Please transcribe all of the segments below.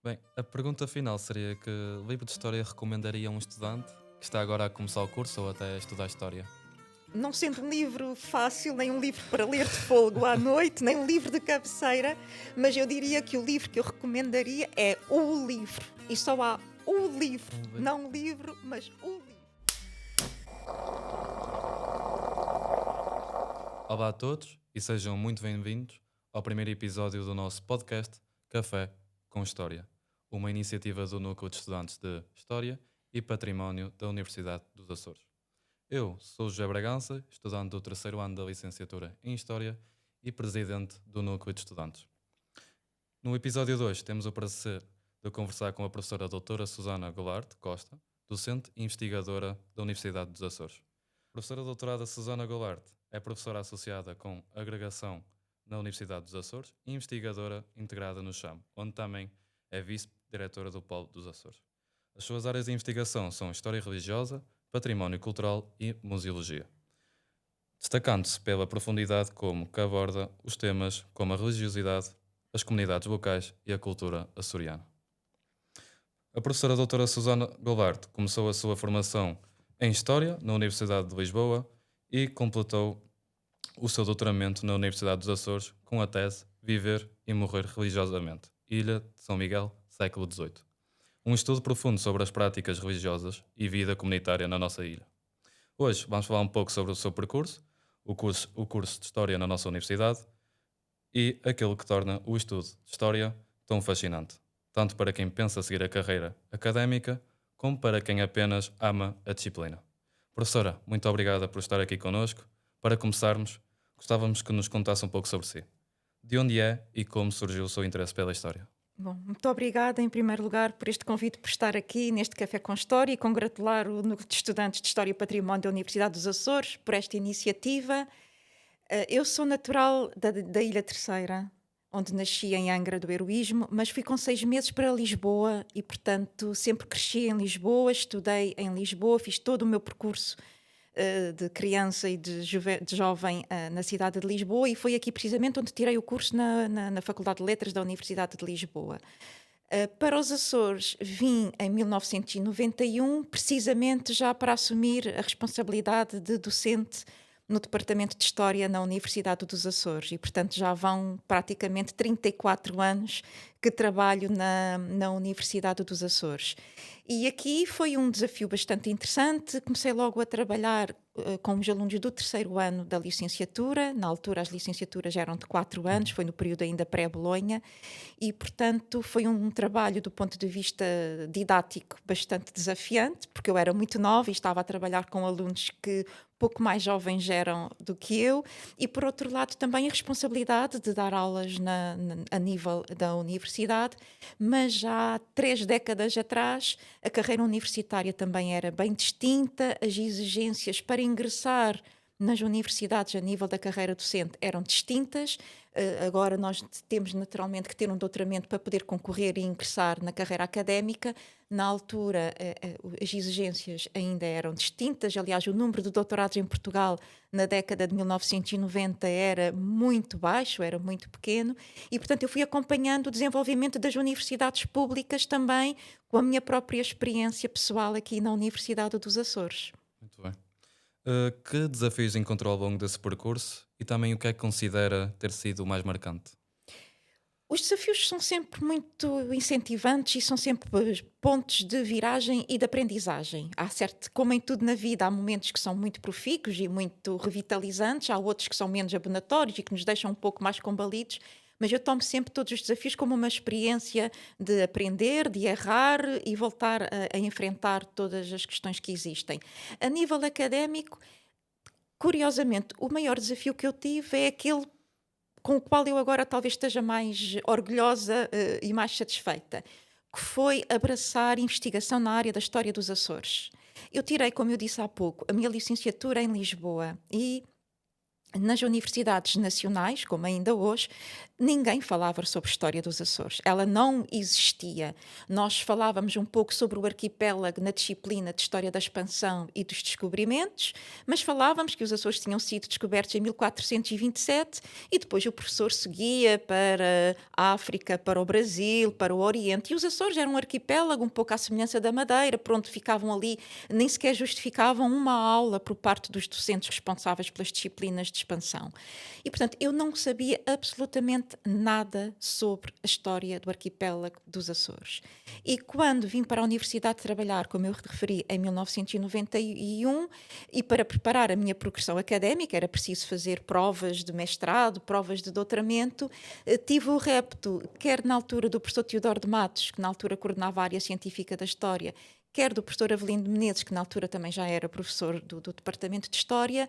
Bem, a pergunta final seria que livro de história recomendaria a um estudante que está agora a começar o curso ou até a estudar história? Não sendo um livro fácil, nem um livro para ler de fôlego à noite, nem um livro de cabeceira, mas eu diria que o livro que eu recomendaria é o livro. E só há o livro, Um livro. não um livro, mas o livro. Olá a todos e sejam muito bem-vindos ao primeiro episódio do nosso podcast Café com História, uma iniciativa do Núcleo de Estudantes de História e Património da Universidade dos Açores. Eu sou José Bragança, estudante do terceiro ano da licenciatura em História e presidente do Núcleo de Estudantes. No episódio 2 temos o prazer de conversar com a professora doutora Susana Goulart Costa, docente e investigadora da Universidade dos Açores. A professora doutorada Susana Goulart é professora associada com agregação na Universidade dos Açores e investigadora integrada no CHAM, onde também é vice-diretora do Polo dos Açores. As suas áreas de investigação são História Religiosa, Património Cultural e Museologia, destacando-se pela profundidade como que aborda os temas como a religiosidade, as comunidades locais e a cultura açoriana. A professora doutora Susana Goulart começou a sua formação em História na Universidade de Lisboa e completou o seu doutoramento na Universidade dos Açores com a tese Viver e Morrer Religiosamente, Ilha de São Miguel, século XVIII. Um estudo profundo sobre as práticas religiosas e vida comunitária na nossa ilha. Hoje vamos falar um pouco sobre o seu percurso, o curso de História na nossa universidade e aquilo que torna o estudo de História tão fascinante, tanto para quem pensa seguir a carreira académica, como para quem apenas ama a disciplina. Professora, muito obrigada por estar aqui connosco. Para começarmos, gostávamos que nos contasse um pouco sobre si. De onde é e como surgiu o seu interesse pela história? Bom, muito obrigada em primeiro lugar por este convite, por estar aqui neste Café com História e congratular o Núcleo de Estudantes de História e Património da Universidade dos Açores por esta iniciativa. Eu sou natural da Ilha Terceira, onde nasci em Angra do Heroísmo, mas fui com 6 meses para Lisboa e, portanto, sempre cresci em Lisboa, estudei em Lisboa, fiz todo o meu percurso de criança e de jovem na cidade de Lisboa e foi aqui precisamente onde tirei o curso na Faculdade de Letras da Universidade de Lisboa. Para os Açores vim em 1991, precisamente já para assumir a responsabilidade de docente no Departamento de História na Universidade dos Açores e, portanto, já vão praticamente 34 anos que trabalho na Universidade dos Açores. E aqui foi um desafio bastante interessante. Comecei logo a trabalhar com os alunos do terceiro ano da licenciatura. Na altura, as licenciaturas eram de 4 anos, Uhum. foi no período ainda pré-Bolonha, e, portanto, foi um trabalho do ponto de vista didático bastante desafiante, porque eu era muito nova e estava a trabalhar com alunos que pouco mais jovens eram do que eu, e por outro lado também a responsabilidade de dar aulas a nível da universidade, mas já há 3 décadas atrás a carreira universitária também era bem distinta, as exigências para ingressar nas universidades a nível da carreira docente eram distintas. Agora nós temos naturalmente que ter um doutoramento para poder concorrer e ingressar na carreira académica. Na altura, as exigências ainda eram distintas. Aliás, o número de doutorados em Portugal na década de 1990 era muito baixo, era muito pequeno, e, portanto, eu fui acompanhando o desenvolvimento das universidades públicas também, com a minha própria experiência pessoal aqui na Universidade dos Açores. Muito bem. Que desafios encontrou ao longo desse percurso e também o que é que considera ter sido o mais marcante? Os desafios são sempre muito incentivantes e são sempre pontos de viragem e de aprendizagem. Há certo, como em tudo na vida, há momentos que são muito profícuos e muito revitalizantes, há outros que são menos abonatórios e que nos deixam um pouco mais combalidos, mas eu tomo sempre todos os desafios como uma experiência de aprender, de errar e voltar a enfrentar todas as questões que existem. A nível académico, curiosamente, o maior desafio que eu tive é aquele com o qual eu agora talvez esteja mais orgulhosa, e mais satisfeita, que foi abraçar investigação na área da história dos Açores. Eu tirei, como eu disse há pouco, a minha licenciatura em Lisboa e nas universidades nacionais, como ainda hoje, ninguém falava sobre a história dos Açores. Ela não existia. Nós falávamos um pouco sobre o arquipélago na disciplina de História da Expansão e dos Descobrimentos, mas falávamos que os Açores tinham sido descobertos em 1427 e depois o professor seguia para a África, para o Brasil, para o Oriente. E os Açores eram um arquipélago um pouco à semelhança da Madeira, pronto, ficavam ali, nem sequer justificavam uma aula por parte dos docentes responsáveis pelas disciplinas de expansão. E, portanto, eu não sabia absolutamente nada sobre a história do arquipélago dos Açores. E quando vim para a universidade trabalhar, como eu referi, em 1991, e para preparar a minha progressão académica, era preciso fazer provas de mestrado, provas de doutoramento, tive o repto, quer na altura do professor Teodoro de Matos, que na altura coordenava a área científica da História, quer do professor Avelino de Menezes, que na altura também já era professor do Departamento de História,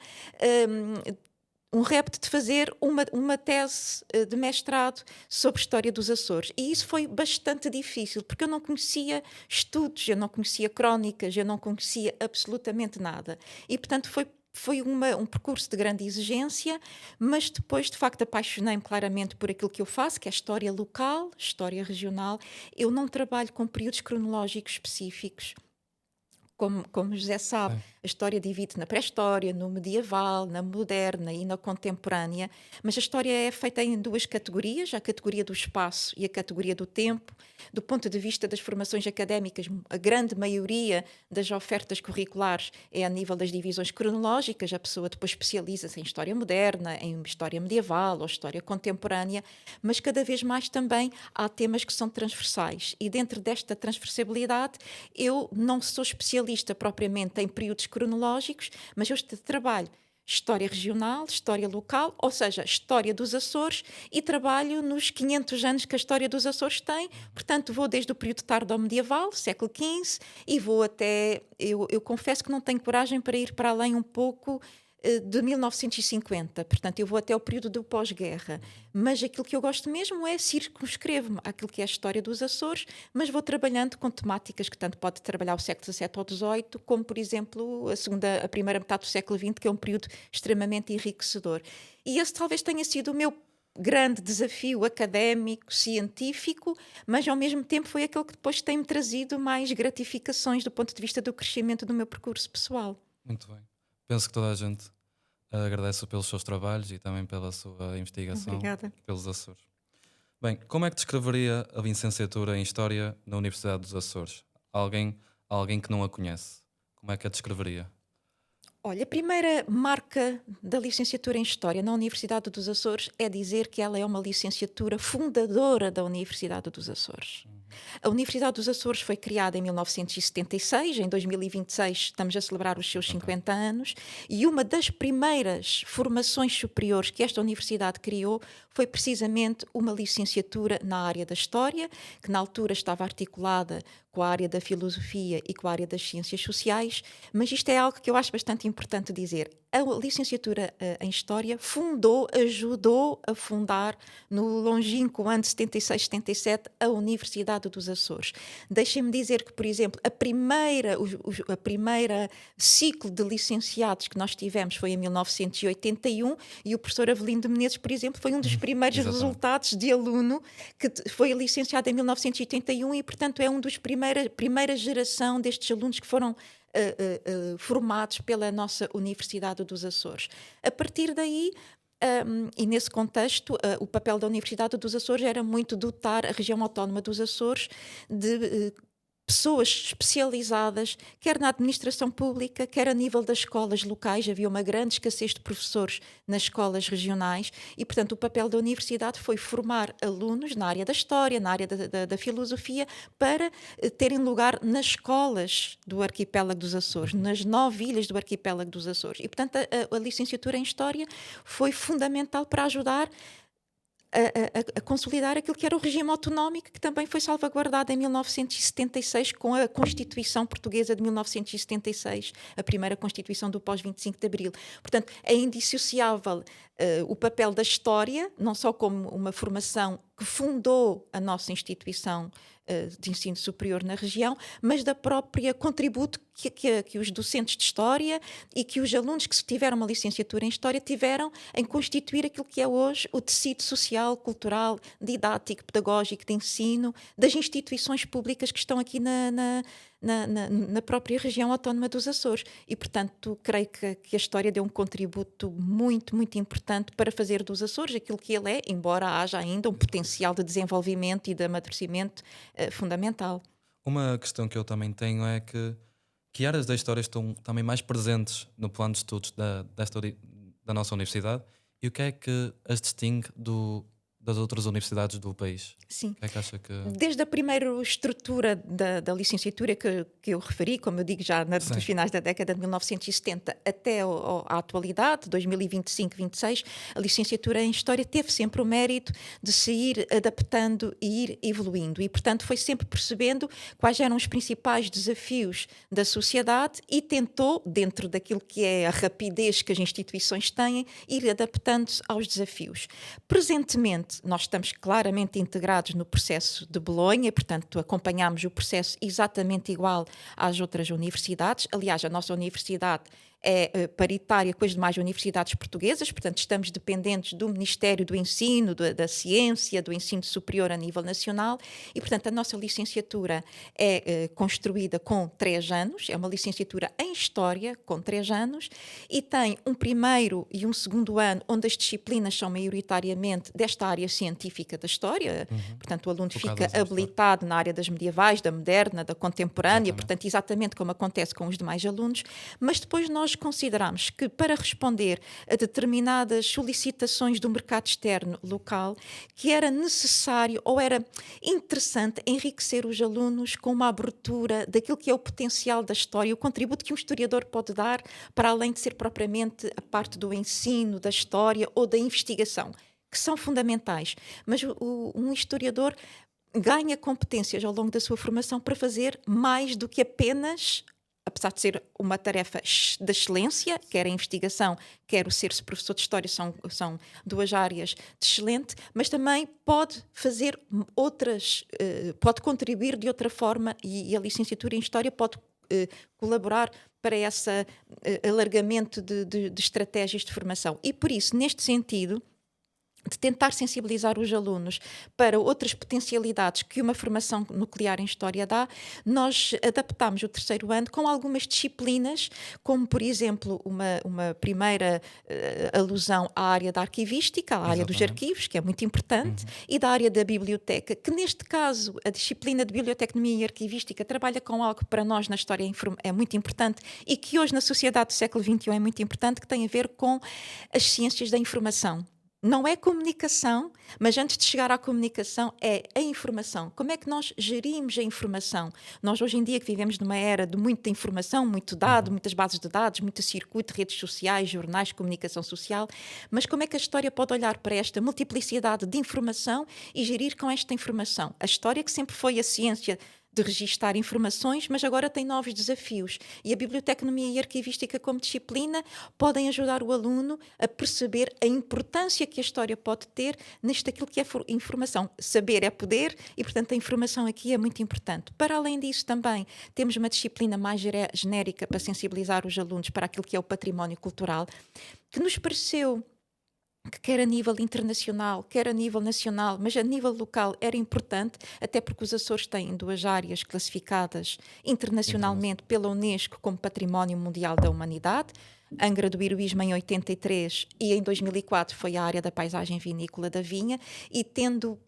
um repto de fazer uma tese de mestrado sobre história dos Açores. E isso foi bastante difícil, porque eu não conhecia estudos, eu não conhecia crónicas, eu não conhecia absolutamente nada. E, portanto, foi um percurso de grande exigência, mas depois, de facto, apaixonei-me claramente por aquilo que eu faço, que é história local, história regional. Eu não trabalho com períodos cronológicos específicos. Como José sabe, Sim. a história divide na pré-história, no medieval, na moderna e na contemporânea, mas a história é feita em duas categorias, a categoria do espaço e a categoria do tempo. Do ponto de vista das formações académicas, a grande maioria das ofertas curriculares é a nível das divisões cronológicas, a pessoa depois especializa-se em história moderna, em história medieval ou história contemporânea, mas cada vez mais também há temas que são transversais e dentro desta transversabilidade eu não sou especialista propriamente em períodos cronológicos, mas eu trabalho história regional, história local, ou seja, história dos Açores, e trabalho nos 500 anos que a história dos Açores tem. Portanto, vou desde o período tardo-medieval, século XV, e vou até... Eu confesso que não tenho coragem para ir para além um pouco de 1950, portanto eu vou até o período do pós-guerra, mas aquilo que eu gosto mesmo é circunscrevo-me àquilo que é a história dos Açores, mas vou trabalhando com temáticas que tanto pode trabalhar o século XVII ou XVIII, como por exemplo a primeira metade do século XX, que é um período extremamente enriquecedor. E esse talvez tenha sido o meu grande desafio académico, científico, mas ao mesmo tempo foi aquele que depois tem-me trazido mais gratificações do ponto de vista do crescimento do meu percurso pessoal. Muito bem. Penso que toda a gente agradece pelos seus trabalhos e também pela sua investigação Obrigada. pelos Açores. Bem, como é que descreveria a licenciatura em História na Universidade dos Açores? Alguém que não a conhece. Como é que a descreveria? Olha, a primeira marca da licenciatura em História na Universidade dos Açores é dizer que ela é uma licenciatura fundadora da Universidade dos Açores. A Universidade dos Açores foi criada em 1976, em 2026 estamos a celebrar os seus 50 anos, e uma das primeiras formações superiores que esta universidade criou foi precisamente uma licenciatura na área da História, que na altura estava articulada com a área da Filosofia e com a área das Ciências Sociais, mas isto é algo que eu acho bastante importante dizer. A licenciatura em História ajudou a fundar, no longínquo ano de 76-77, a Universidade dos Açores. Deixem-me dizer que, por exemplo, a primeira ciclo de licenciados que nós tivemos foi em 1981 e o professor Avelino de Menezes, por exemplo, foi um dos primeiros Exatamente. resultados de aluno que foi licenciado em 1981 e, portanto, é um dos primeira geração destes alunos que foram formados pela nossa Universidade dos Açores. A partir daí, e nesse contexto, o papel da Universidade dos Açores era muito dotar a região autónoma dos Açores de pessoas especializadas, quer na administração pública, quer a nível das escolas locais. Havia uma grande escassez de professores nas escolas regionais e, portanto, o papel da universidade foi formar alunos na área da história, na área da filosofia, para terem lugar nas escolas do arquipélago dos Açores, nas 9 ilhas do arquipélago dos Açores. E, portanto, a licenciatura em História foi fundamental para ajudar a consolidar aquilo que era o regime autonómico, que também foi salvaguardado em 1976 com a Constituição Portuguesa de 1976, a primeira Constituição do pós-25 de Abril. Portanto, é indissociável o papel da história, não só como uma formação que fundou a nossa instituição de ensino superior na região, mas da própria contributo que os docentes de História e que os alunos que tiveram uma licenciatura em História tiveram em constituir aquilo que é hoje o tecido social, cultural, didático, pedagógico, de ensino das instituições públicas que estão aqui na própria região autónoma dos Açores. E, portanto, creio que a História deu um contributo muito, muito importante para fazer dos Açores aquilo que ele é, embora haja ainda um potencial de desenvolvimento e de amadurecimento fundamental. Uma questão que eu também tenho é que áreas da história estão também mais presentes no plano de estudos da nossa universidade e o que é que as distingue das outras universidades do país? Sim. O que é que acha que... Desde a primeira estrutura da licenciatura que eu referi, como eu digo já nos finais da década de 1970 até à atualidade, 2025-26, a licenciatura em História teve sempre o mérito de se ir adaptando e ir evoluindo e, portanto, foi sempre percebendo quais eram os principais desafios da sociedade e tentou, dentro daquilo que é a rapidez que as instituições têm, ir adaptando-se aos desafios. Presentemente, nós estamos claramente integrados no processo de Bolonha, portanto, acompanhamos o processo exatamente igual às outras universidades. Aliás, a nossa universidade é paritária com as demais universidades portuguesas, portanto estamos dependentes do Ministério do Ensino, da Ciência, do Ensino Superior a nível nacional e, portanto, a nossa licenciatura é construída com 3 anos, é uma licenciatura em História com 3 anos e tem um primeiro e um segundo ano onde as disciplinas são maioritariamente desta área científica da História, portanto o aluno fica habilitado na área das medievais, da moderna, da contemporânea, portanto exatamente como acontece com os demais alunos, mas depois nós consideramos que para responder a determinadas solicitações do mercado externo local, que era necessário ou era interessante enriquecer os alunos com uma abertura daquilo que é o potencial da história, o contributo que um historiador pode dar para além de ser propriamente a parte do ensino, da história ou da investigação, que são fundamentais. Mas um historiador ganha competências ao longo da sua formação para fazer mais do que apenas, apesar de ser uma tarefa da excelência, quer a investigação, quer o ser-se professor de História, são 2 áreas de excelente, mas também pode fazer outras, pode contribuir de outra forma e a licenciatura em História pode colaborar para esse alargamento de estratégias de formação. E por isso, neste sentido, de tentar sensibilizar os alunos para outras potencialidades que uma formação nuclear em História dá, nós adaptámos o 3º ano com algumas disciplinas, como, por exemplo, uma primeira alusão à área da arquivística, à área dos arquivos, que é muito importante, e da área da biblioteca, que neste caso, a disciplina de biblioteconomia e arquivística trabalha com algo que para nós na História é muito importante e que hoje na sociedade do século XXI é muito importante, que tem a ver com as ciências da informação. Não é comunicação, mas antes de chegar à comunicação é a informação. Como é que nós gerimos a informação? Nós hoje em dia que vivemos numa era de muita informação, muito dado, muitas bases de dados, muito circuito, redes sociais, jornais, comunicação social, mas como é que a história pode olhar para esta multiplicidade de informação e gerir com esta informação? A história que sempre foi a ciência de registar informações, mas agora tem novos desafios. E a biblioteconomia e a arquivística como disciplina podem ajudar o aluno a perceber a importância que a história pode ter neste aquilo que é informação. Saber é poder e, portanto, a informação aqui é muito importante. Para além disso, também temos uma disciplina mais genérica para sensibilizar os alunos para aquilo que é o património cultural, que nos pareceu que quer a nível internacional, quer a nível nacional, mas a nível local era importante, até porque os Açores têm 2 áreas classificadas internacionalmente pela Unesco como Património Mundial da Humanidade. Angra do Heroísmo em 83 e em 2004 foi a área da paisagem vinícola da vinha, e tendo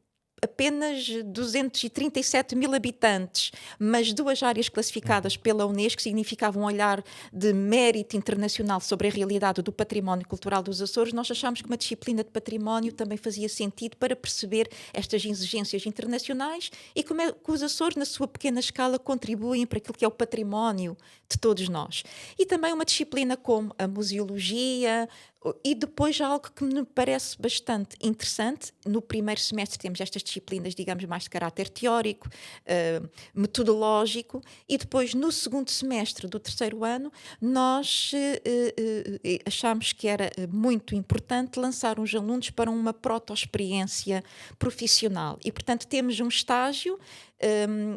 apenas 237 mil habitantes, mas 2 áreas classificadas pela Unesco significavam um olhar de mérito internacional sobre a realidade do património cultural dos Açores. Nós achámos que uma disciplina de património também fazia sentido para perceber estas exigências internacionais e como é que os Açores, na sua pequena escala, contribuem para aquilo que é o património de todos nós. E também uma disciplina como a museologia, E depois algo que me parece bastante interessante, no primeiro semestre temos estas disciplinas, digamos, mais de caráter teórico, metodológico, e depois no segundo semestre do terceiro ano nós achámos que era muito importante lançar os alunos para uma proto-experiência profissional. E, portanto, temos um estágio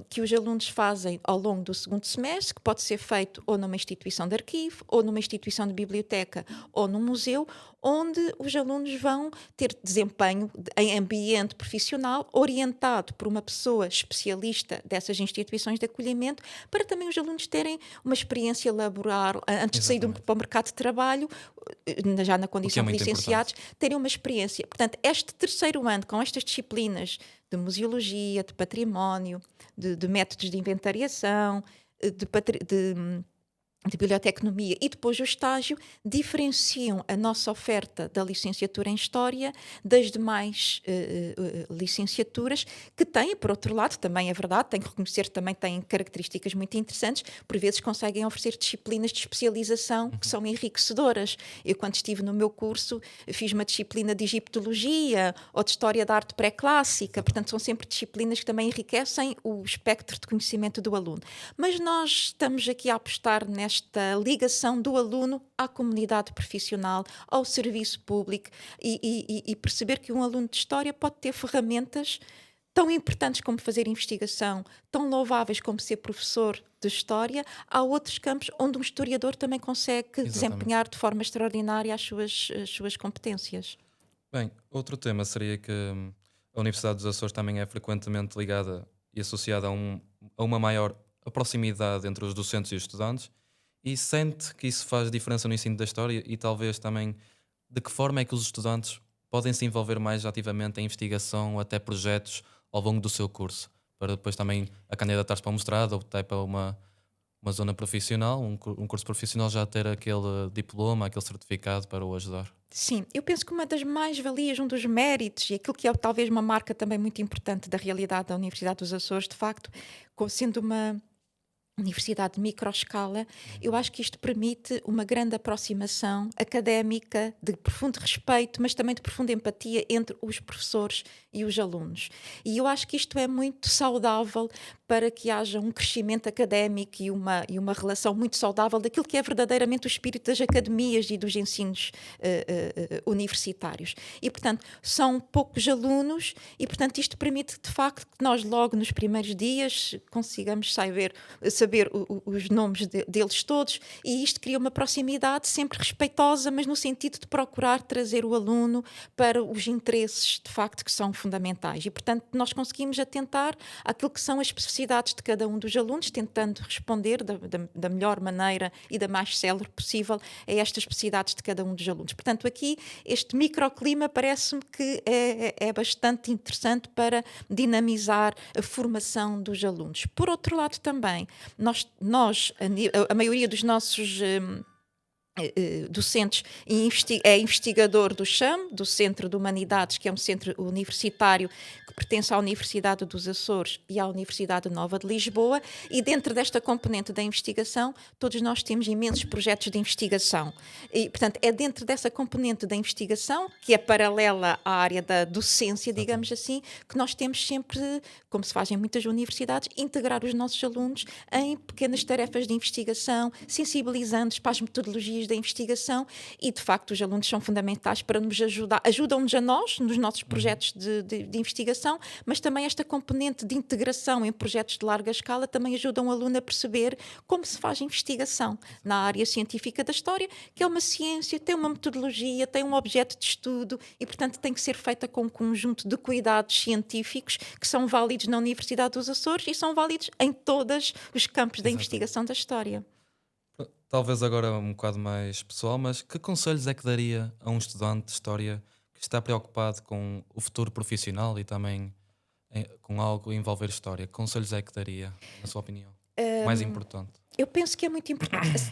que os alunos fazem ao longo do segundo semestre, que pode ser feito ou numa instituição de arquivo, ou numa instituição de biblioteca, ou num museu, onde os alunos vão ter desempenho em ambiente profissional, orientado por uma pessoa especialista dessas instituições de acolhimento, para também os alunos terem uma experiência laboral, antes de sair Exatamente. para o mercado de trabalho, já na O que é condição de muito licenciados, importante. terem uma experiência. Portanto, este terceiro ano, com estas disciplinas de museologia, de património, de métodos de inventariação, de biblioteconomia e depois o estágio, diferenciam a nossa oferta da licenciatura em História das demais licenciaturas, que têm, por outro lado, também é verdade, tenho que reconhecer, também têm características muito interessantes, por vezes conseguem oferecer disciplinas de especialização que são enriquecedoras. Eu, quando estive no meu curso, fiz uma disciplina de egiptologia ou de História da Arte Pré-Clássica, portanto são sempre disciplinas que também enriquecem o espectro de conhecimento do aluno. Mas nós estamos aqui a apostar nesta ligação do aluno à comunidade profissional, ao serviço público e perceber que um aluno de História pode ter ferramentas tão importantes como fazer investigação, tão louváveis como ser professor de História. Há outros campos onde um historiador também consegue Exatamente. desempenhar de forma extraordinária as suas competências. Bem, outro tema seria que a Universidade dos Açores também é frequentemente ligada e associada a uma maior proximidade entre os docentes e os estudantes, e sente que isso faz diferença no ensino da história e talvez também de que forma é que os estudantes podem se envolver mais ativamente em investigação ou até projetos ao longo do seu curso, para depois também a candidatar-se para um mestrado ou até para uma zona profissional, um curso profissional, já ter aquele diploma, aquele certificado para o ajudar. Sim, eu penso que uma das mais-valias, um dos méritos, e aquilo que é talvez uma marca também muito importante da realidade da Universidade dos Açores, de facto, sendo uma universidade de microescala, eu acho que isto permite uma grande aproximação académica, de profundo respeito, mas também de profunda empatia entre os professores e os alunos. E eu acho que isto é muito saudável para que haja um crescimento académico e uma relação muito saudável daquilo que é verdadeiramente o espírito das academias e dos ensinos universitários. E, portanto, são poucos alunos e, portanto, isto permite, de facto, que nós logo nos primeiros dias consigamos saber os nomes deles todos, e isto cria uma proximidade sempre respeitosa, mas no sentido de procurar trazer o aluno para os interesses, de facto, que são fundamentais. E, portanto, nós conseguimos atentar àquilo que são as especificidades de cada um dos alunos, tentando responder da melhor maneira e da mais célere possível a estas especificidades de cada um dos alunos. Portanto, aqui, este microclima parece-me que é bastante interessante para dinamizar a formação dos alunos. Por outro lado, também, a maioria dos nossos docentes é investigador do CHAM, do Centro de Humanidades, que é um centro universitário que pertence à Universidade dos Açores e à Universidade Nova de Lisboa, e dentro desta componente da investigação todos nós temos imensos projetos de investigação e, portanto, é dentro dessa componente da investigação, que é paralela à área da docência, digamos assim, que nós temos sempre, como se faz em muitas universidades, integrar os nossos alunos em pequenas tarefas de investigação, sensibilizando-os para as metodologias da investigação, e de facto os alunos são fundamentais para nos ajudam-nos a nós nos nossos projetos de investigação, mas também esta componente de integração em projetos de larga escala também ajuda um aluno a perceber como se faz investigação na área científica da história, que é uma ciência, tem uma metodologia, tem um objeto de estudo e, portanto, tem que ser feita com um conjunto de cuidados científicos que são válidos na Universidade dos Açores e são válidos em todos os campos da Exatamente. investigação da história. Talvez agora um bocado mais pessoal, mas que conselhos é que daria a um estudante de história que está preocupado com o futuro profissional e também com algo a envolver história? Que conselhos é que daria, na sua opinião? Mais importante. Eu penso que é muito importante.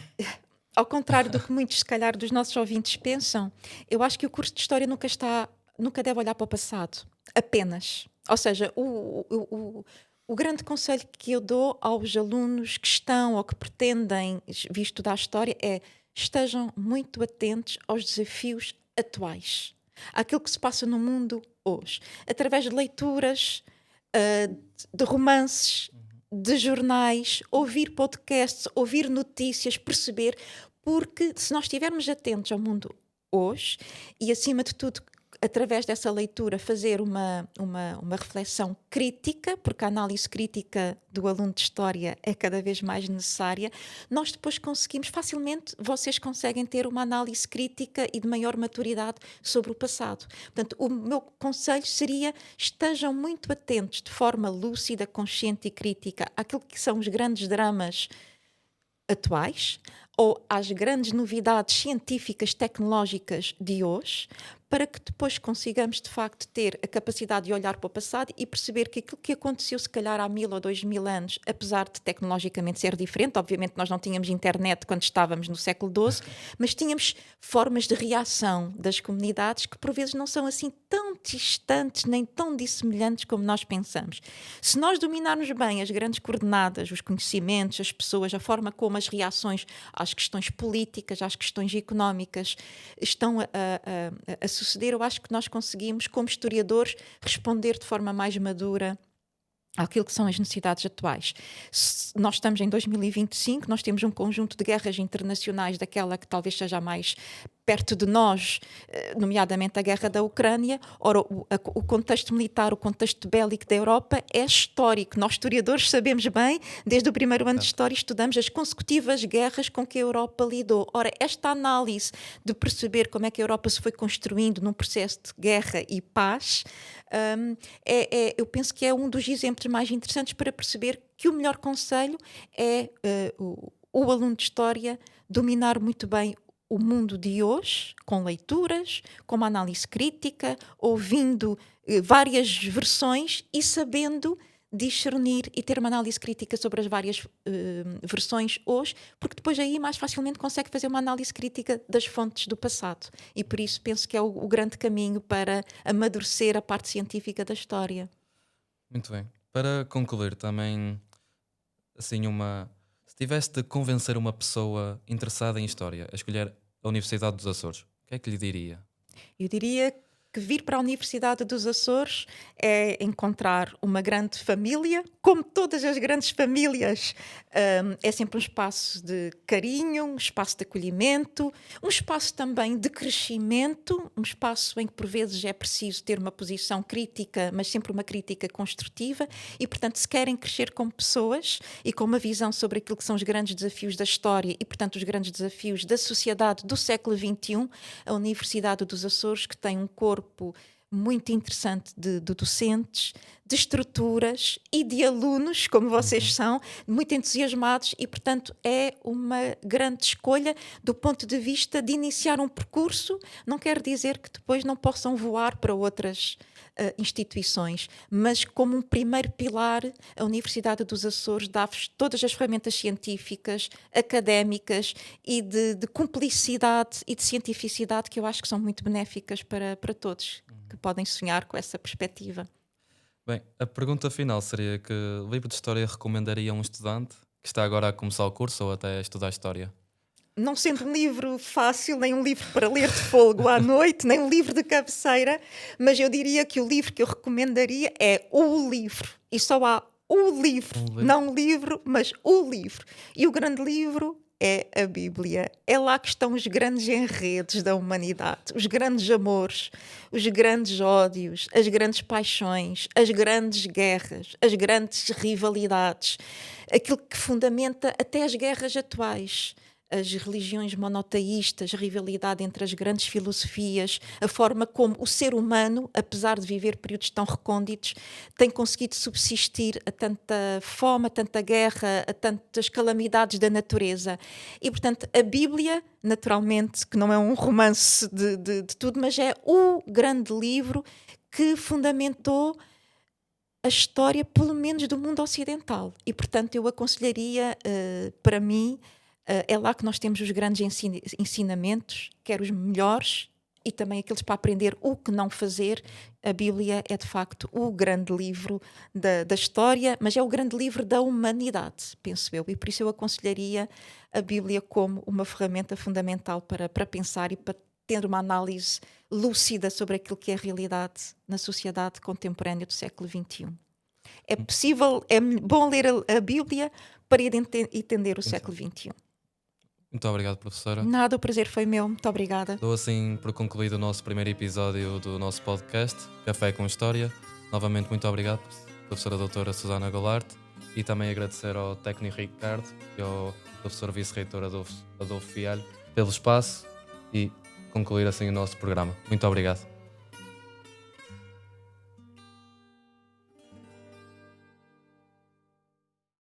Ao contrário do que muitos, se calhar, dos nossos ouvintes pensam, eu acho que o curso de História nunca deve olhar para o passado, apenas. Ou seja, o grande conselho que eu dou aos alunos que estão ou que pretendem vir estudar História é: estejam muito atentos aos desafios atuais, àquilo que se passa no mundo hoje, através de leituras, de romances, de jornais, ouvir podcasts, ouvir notícias, perceber, porque se nós estivermos atentos ao mundo hoje e, acima de tudo, através dessa leitura, fazer uma reflexão crítica, porque a análise crítica do aluno de História é cada vez mais necessária, nós depois conseguimos, facilmente, vocês conseguem ter uma análise crítica e de maior maturidade sobre o passado. Portanto, o meu conselho seria: estejam muito atentos, de forma lúcida, consciente e crítica, àquilo que são os grandes dramas atuais ou às grandes novidades científicas, tecnológicas de hoje, para que depois consigamos, de facto, ter a capacidade de olhar para o passado e perceber que aquilo que aconteceu, se calhar, há 1000 ou 2000 anos, apesar de tecnologicamente ser diferente, obviamente nós não tínhamos internet quando estávamos no século XII, mas tínhamos formas de reação das comunidades que, por vezes, não são assim tão distantes nem tão dissemelhantes como nós pensamos. Se nós dominarmos bem as grandes coordenadas, os conhecimentos, as pessoas, a forma como as reações às questões políticas, às questões económicas estão a suceder, eu acho que nós conseguimos, como historiadores, responder de forma mais madura àquilo que são as necessidades atuais. Nós estamos em 2025, nós temos um conjunto de guerras internacionais, daquela que talvez seja mais perto de nós, nomeadamente a guerra da Ucrânia. Ora, o contexto militar, o contexto bélico da Europa é histórico. Nós, historiadores, sabemos bem, desde o primeiro ano de História, estudamos as consecutivas guerras com que a Europa lidou. Ora, esta análise de perceber como é que a Europa se foi construindo num processo de guerra e paz, eu penso que é um dos exemplos mais interessantes para perceber que o melhor conselho é o aluno de História dominar muito bem o mundo de hoje, com leituras, com uma análise crítica, ouvindo várias versões e sabendo discernir e ter uma análise crítica sobre as várias versões hoje, porque depois aí mais facilmente consegue fazer uma análise crítica das fontes do passado. E por isso penso que é o grande caminho para amadurecer a parte científica da história. Muito bem. Para concluir, também, assim, se tivesse de convencer uma pessoa interessada em História a escolher a Universidade dos Açores, o que é que lhe diria? Eu diria que vir para a Universidade dos Açores é encontrar uma grande família, como todas as grandes famílias. É sempre um espaço de carinho, um espaço de acolhimento, um espaço também de crescimento, um espaço em que por vezes é preciso ter uma posição crítica, mas sempre uma crítica construtiva. E, portanto, se querem crescer como pessoas e com uma visão sobre aquilo que são os grandes desafios da história e, portanto, os grandes desafios da sociedade do século XXI, a Universidade dos Açores, que tem um corpo muito interessante de docentes, de estruturas e de alunos, como vocês são, muito entusiasmados, e, portanto, é uma grande escolha do ponto de vista de iniciar um percurso. Não quer dizer que depois não possam voar para outras instituições, mas como um primeiro pilar, a Universidade dos Açores dá-vos todas as ferramentas científicas, académicas e de cumplicidade e de cientificidade que eu acho que são muito benéficas para todos, que podem sonhar com essa perspectiva. Bem, a pergunta final seria: que livro de História recomendaria a um estudante que está agora a começar o curso ou até a estudar História? Não sendo um livro fácil, nem um livro para ler de fôlego à noite, nem um livro de cabeceira, mas eu diria que o livro que eu recomendaria é o livro. E só há o livro, não um livro, mas o livro. E o grande livro é a Bíblia. É lá que estão os grandes enredos da humanidade, os grandes amores, os grandes ódios, as grandes paixões, as grandes guerras, as grandes rivalidades, aquilo que fundamenta até as guerras atuais. As religiões monoteístas, a rivalidade entre as grandes filosofias, a forma como o ser humano, apesar de viver períodos tão recônditos, tem conseguido subsistir a tanta fome, a tanta guerra, a tantas calamidades da natureza. E, portanto, a Bíblia, naturalmente, que não é um romance de tudo, mas é o grande livro que fundamentou a história, pelo menos do mundo ocidental. E, portanto, eu aconselharia, para mim, é lá que nós temos os grandes ensinamentos, quer os melhores e também aqueles para aprender o que não fazer. A Bíblia é de facto o grande livro da história, mas é o grande livro da humanidade, penso eu, e por isso eu aconselharia a Bíblia como uma ferramenta fundamental para pensar e para ter uma análise lúcida sobre aquilo que é a realidade na sociedade contemporânea do século XXI. É possível, é bom ler a Bíblia para entender o século XXI. Muito obrigado, professora. Nada, o prazer foi meu. Muito obrigada. Dou assim por concluído o nosso primeiro episódio do nosso podcast, Café com História. Novamente, muito obrigado, professora doutora Susana Goulart, e também agradecer ao técnico Ricardo e ao professor vice-reitor Adolfo Fialho pelo espaço e concluir assim o nosso programa. Muito obrigado.